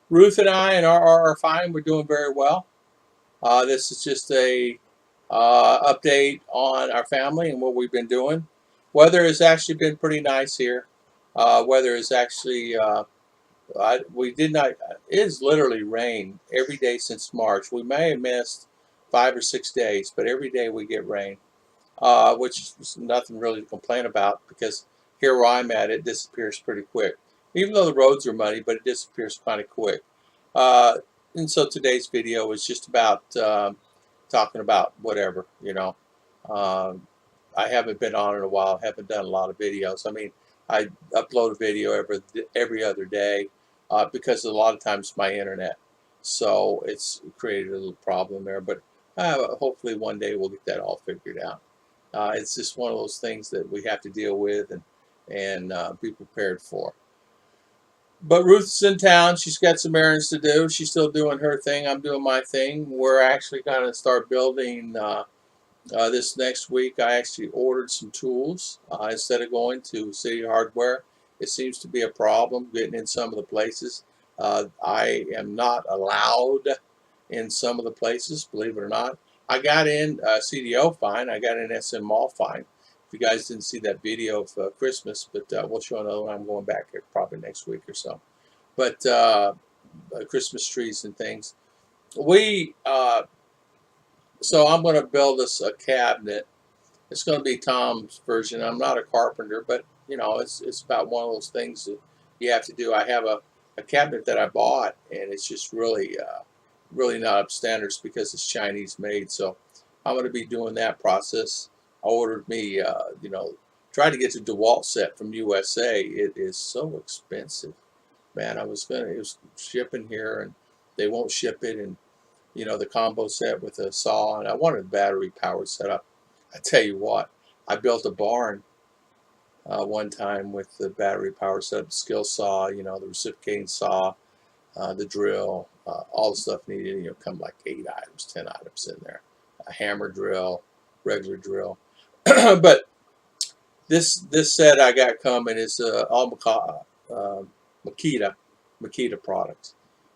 Ruth and I and are fine. We're doing very well. This is just a update on our family and what we've been doing. Weather has actually been pretty nice here. Weather is actually we did not. It has literally rained every day since March. We may have missed 5 or 6 days, but every day we get rain, which is nothing really to complain about because here where I'm at, it disappears pretty quick. Even though the roads are muddy, but it disappears kind of quick. Uh, and so today's video is just about talking about whatever, you know. Um, I haven't been on in a while. Haven't done a lot of videos. I mean, I upload a video every other day because a lot of times my internet, so it's created a little problem there. But hopefully one day we'll get that all figured out. It's just one of those things that we have to deal with and be prepared for. But Ruth's in town. She's got some errands to do. She's still doing her thing. I'm doing my thing. We're actually going to start building this next week. I actually ordered some tools instead of going to City Hardware. It seems to be a problem getting in some of the places. I am not allowed in some of the places, believe it or not. I got in CDO fine. I got in SM Mall fine. If you guys didn't see that video of Christmas, but we'll show another one. I'm going back here probably next week or so. But Christmas trees and things. So I'm going to build us a cabinet. It's going to be Tom's version. I'm not a carpenter, but you know, it's about one of those things that you have to do. I have a cabinet that I bought, and it's just really not up standards because it's Chinese made. So I'm going to be doing that process. I ordered me, tried to get the DeWalt set from USA. It is so expensive, man. It was shipping here, and they won't ship it, and you know, the combo set with a saw, and I wanted a battery powered setup. I tell you what, I built a barn one time with the battery powered setup, skill saw, you know, the reciprocating saw, the drill, all the stuff needed, you know, come like 8 items, 10 items in there. A hammer drill, regular drill. But this set I got coming is all Makita products.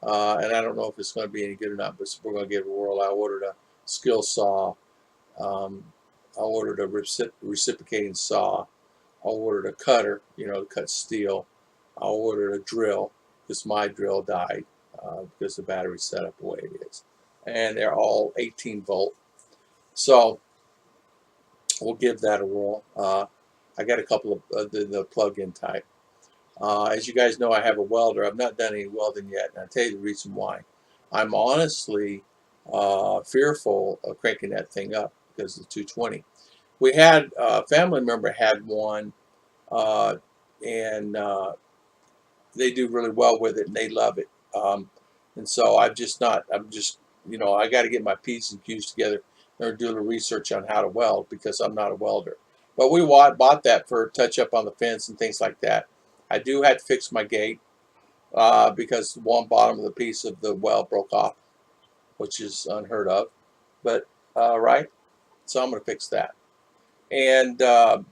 And I don't know if it's going to be any good or not, but we're going to give it a whirl. I ordered a skill saw. I ordered a reciprocating saw. I ordered a cutter, you know, to cut steel. I ordered a drill because my drill died because the battery's set up the way it is. And they're all 18 volt. So we'll give that a whirl. I got a couple of the plug-in type. As you guys know, I have a welder. I've not done any welding yet, and I'll tell you the reason why. I'm honestly fearful of cranking that thing up because of the 220. We had a family member had one, and they do really well with it, and they love it. And so I'm just, you know, I got to get my P's and Q's together and do a little research on how to weld because I'm not a welder. But we bought that for touch up on the fence and things like that. I do have to fix my gate because one bottom of the piece of the weld broke off, which is unheard of. But right, so I'm going to fix that. And I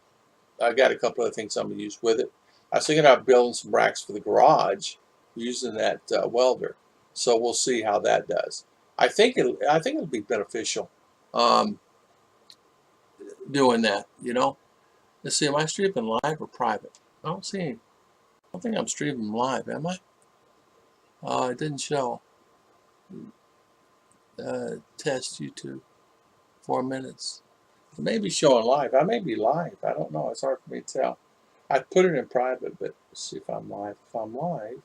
got a couple of things I'm going to use with it. I was thinking about building some racks for the garage using that welder. So we'll see how that does. I think it'll be beneficial doing that. You know, let's see. Am I streaming live or private? I don't see any. I don't think I'm streaming live, am I? It didn't show. Test YouTube 4 minutes. It may be showing live. I may be live. I don't know. It's hard for me to tell. I put it in private, but let's see if I'm live. If I'm live,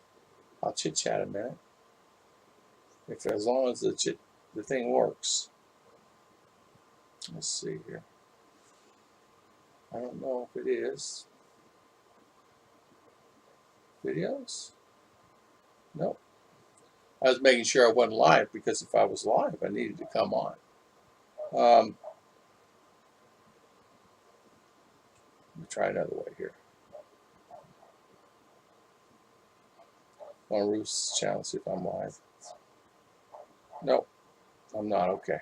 I'll chit chat a minute. As long as the thing works. Let's see here. I don't know if it is. Videos? Nope. I was making sure I wasn't live because if I was live, I needed to come on. Let me try another way here. On Ruth's channel, see if I'm live. Nope, I'm not. Okay.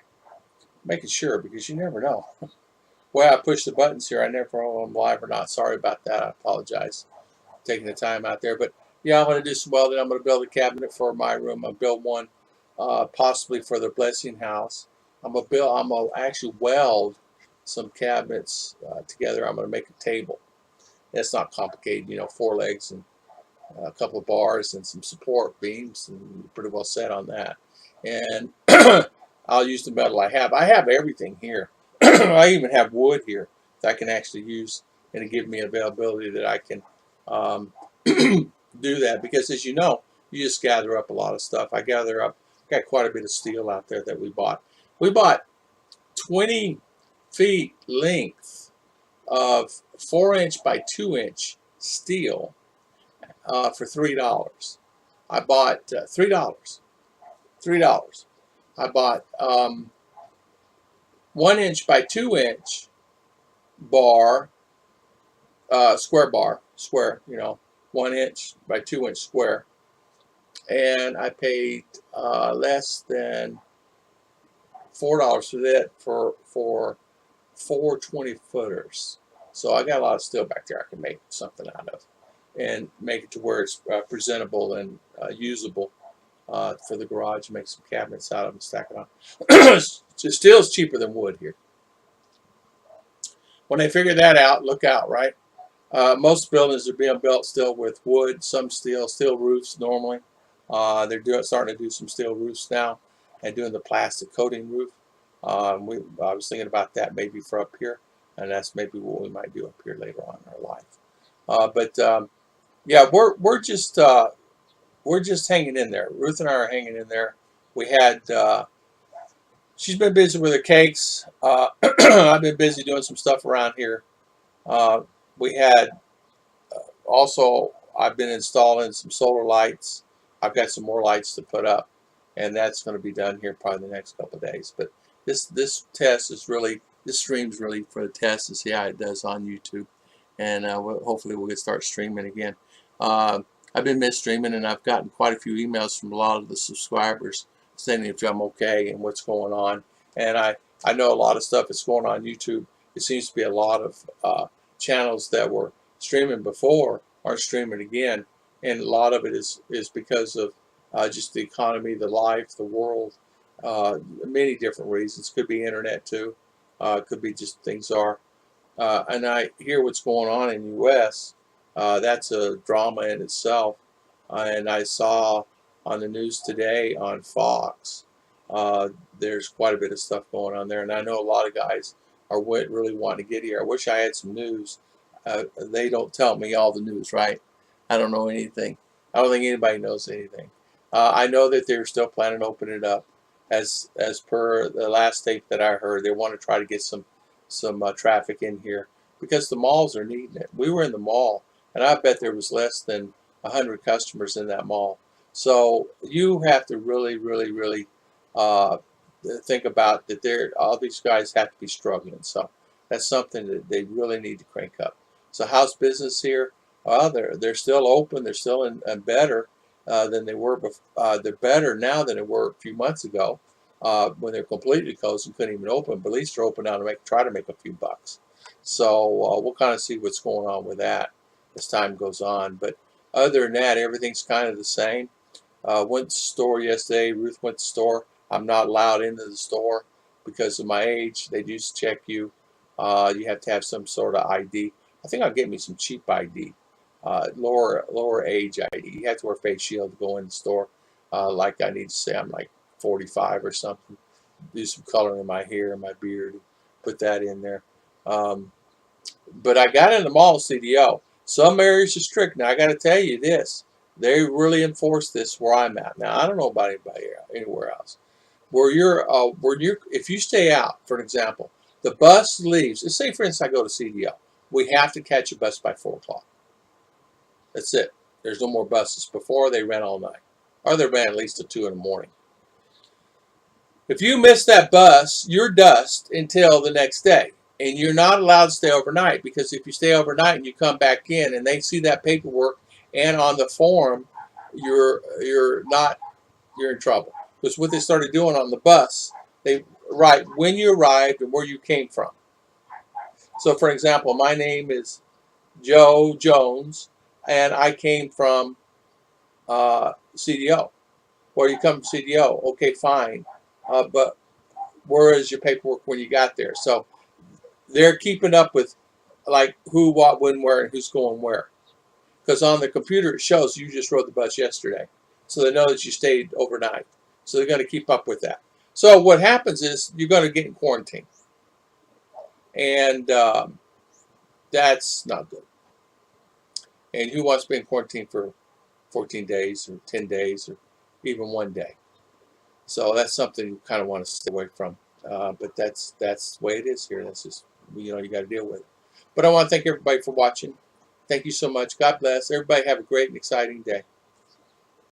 Making sure because you never know. Well, I push the buttons here. I never know if I'm live or not. Sorry about that. I apologize. Taking the time out there. But Yeah, I'm going to do some welding. I'm going to build a cabinet for my room. I'll build one possibly for the blessing house. I'm going to actually weld some cabinets together. I'm going to make a table. It's not complicated, 4 legs and a couple of bars and some support beams, and pretty well set on that. And I'll use the metal I have. I have everything here. I even have wood here that I can actually use, and it gives me availability that I can um, do that. Because as you know, you just gather up a lot of stuff. Got quite a bit of steel out there that we bought. We bought 20 feet length of 4-inch by 2-inch steel for $3. I bought $3. $3. I bought 1-inch by 2-inch bar, square, 1-inch by 2-inch square, and I paid less than $4 for that for 4 20-footers. So I got a lot of steel back there I can make something out of, and make it to where it's presentable and usable for the garage. Make some cabinets out of them, stack it on. Steel is cheaper than wood here. When they figure that out, look out, right? Most buildings are being built still with wood, some steel roofs normally. They're starting to do some steel roofs now and doing the plastic coating roof. I was thinking about that maybe for up here, and that's maybe what we might do up here later on in our life. Yeah, we're just hanging in there. Ruth and I are hanging in there. We had she's been busy with her cakes. I've been busy doing some stuff around here. Uh, we had also, I've been installing some solar lights. I've got some more lights to put up, and that's going to be done here probably the next couple of days. But this stream's really for the test to see how it does on YouTube, and hopefully we'll start streaming again. I've been missed streaming, and I've gotten quite a few emails from a lot of the subscribers saying if I'm okay and what's going on. And I know a lot of stuff that's going on YouTube. It seems to be a lot of channels that were streaming before aren't streaming again, and a lot of it is because of just the economy, the life, the world, many different reasons. Could be internet too. Could be just things are. And I hear what's going on in the U.S. That's a drama in itself. And I saw on the news today on Fox, there's quite a bit of stuff going on there. And I know a lot of guys are really wanting to get here. I wish I had some news. They don't tell me all the news, right? I don't know anything. I don't think anybody knows anything. I know that they're still planning to open it up. As per the last tape that I heard, they want to try to get some traffic in here because the malls are needing it. We were in the mall, and I bet there was less than 100 customers in that mall. So you have to really, really, really think about that. All these guys have to be struggling. So that's something that they really need to crank up. So how's business here? Well, they're still open. They're still in better than they were before. They're better now than they were a few months ago when they're completely closed and couldn't even open. But at least they're open now to try to make a few bucks. So we'll kind of see what's going on with that as time goes on. But other than that, everything's kind of the same. Went to the store yesterday. Ruth went to the store. I'm not allowed into the store because of my age. They do check you. You have to have some sort of ID. I think I'll get me some cheap ID, lower age ID. You have to wear a face shield to go in the store. Like I need to say I'm like 45 or something. Do some color in my hair and my beard. Put that in there. But I got in the mall CDO. Some areas are strict. Now I got to tell you this. They really enforce this where I'm at. Now I don't know about anybody anywhere else. If you stay out, for an example, the bus leaves. Let's say, for instance, I go to CDO. We have to catch a bus by 4 o'clock. That's it. There's no more buses. Before, they ran all night. Or they ran at least till 2 in the morning. If you miss that bus, you're dust until the next day. And you're not allowed to stay overnight, because if you stay overnight and you come back in and they see that paperwork and on the form, you're in trouble. Because what they started doing on the bus, they write when you arrived and where you came from. So, for example, my name is Joe Jones, and I came from CDO. Well, you come CDO, okay, fine, but where is your paperwork when you got there? So they're keeping up with like who, what, when, where, and who's going where. Because on the computer it shows you just rode the bus yesterday, so they know that you stayed overnight. So they're going to keep up with that. So what happens is you're going to get in quarantine, and that's not good. And who wants to be in quarantine for 14 days or 10 days or even 1 day? So that's something you kind of want to stay away from. But that's the way it is here. That's just, you got to deal with it. But I want to thank everybody for watching. Thank you so much. God bless. Everybody have a great and exciting day.